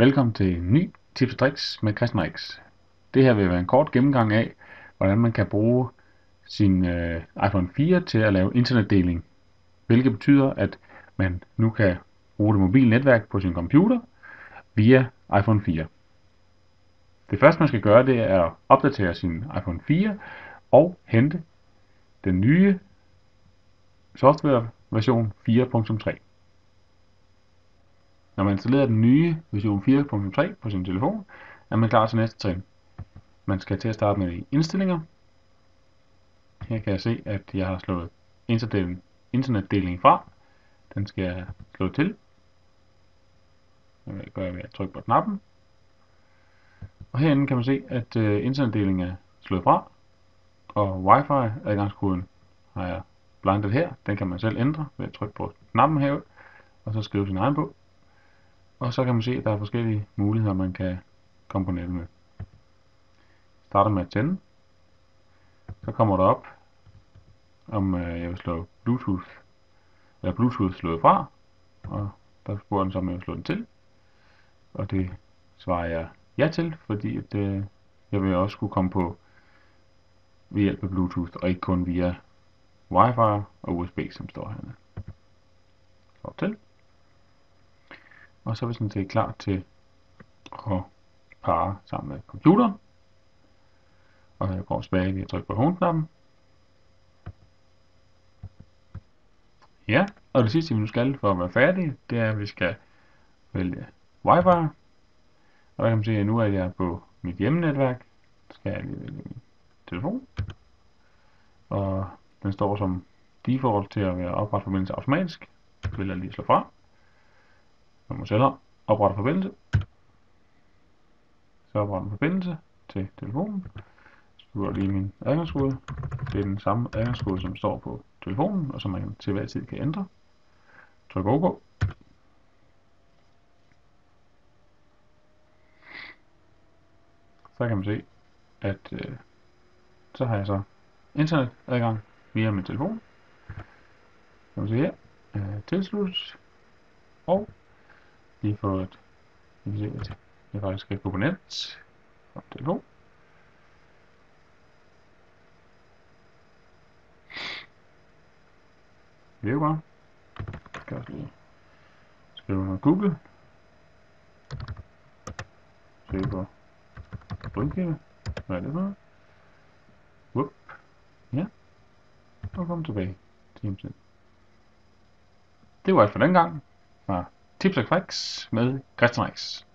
Velkommen til en ny tips og tricks med Christian X. Det her vil være en kort gennemgang af, hvordan man kan bruge sin iPhone 4 til at lave internetdeling. Hvilket betyder, at man nu kan bruge det mobile netværk på sin computer via iPhone 4. Det første man skal gøre, det er at opdatere sin iPhone 4 og hente den nye softwareversion 4.3. Når man installerer den nye version 4.3 på sin telefon, er man klar til næste trin. Man skal til at starte med i indstillinger. Her kan jeg se, at jeg har slået internetdeling fra. Den skal jeg slå til. Det gør jeg ved at trykke på knappen. Og herinde kan man se, at internetdelingen er slået fra. Og Wi-Fi adgangskoden har jeg blandet her. Den kan man selv ændre ved at trykke på knappen herude. Og så skrive sin egen på. Og så kan man se, at der er forskellige muligheder, man kan komme på nettet med. Starter med at tænde. Så kommer der op, om jeg vil slå Bluetooth slået fra, og der spurgte den så, om jeg vil slå den til. Og det svarer jeg ja til, fordi at, jeg vil også kunne komme på ved hjælp af Bluetooth, og ikke kun via Wi-Fi og USB, som står hernede. Slå til. Og så er vi sådan set klar til at parre sammen med computeren. Og jeg går tilbage ved at trykke på home-knappen. Ja, og det sidste vi nu skal for at være færdige, det er at vi skal vælge Wi-Fi. Og der kan man se, at nu er jeg på mit hjemmenetværk. Så skal jeg lige vælge min telefon. Og den står som default til at være oprettet forbindelse automatisk. Så vil jeg lige slå fra. Jeg må selv oprette forbindelse. Så opretter den forbindelse til telefonen. Så bruger jeg lige min adgangskode. Det er den samme adgangskode, som står på telefonen, og som man til hver tid kan ændre. Tryk OK. Så kan man se, at så har jeg så internetadgang via min telefon. Kan man se her, tilsluttes, og lige fået at jeg faktisk skal gå på net fra telefon. Det er jo bare. Jeg skal også lige skrive noget Google. Søge på Brøndkilde. Hvad er det for noget? Whoop. Ja. Og komme tilbage til hjemmesiden. Det var alt for den gang. Tips og tricks med Christian X.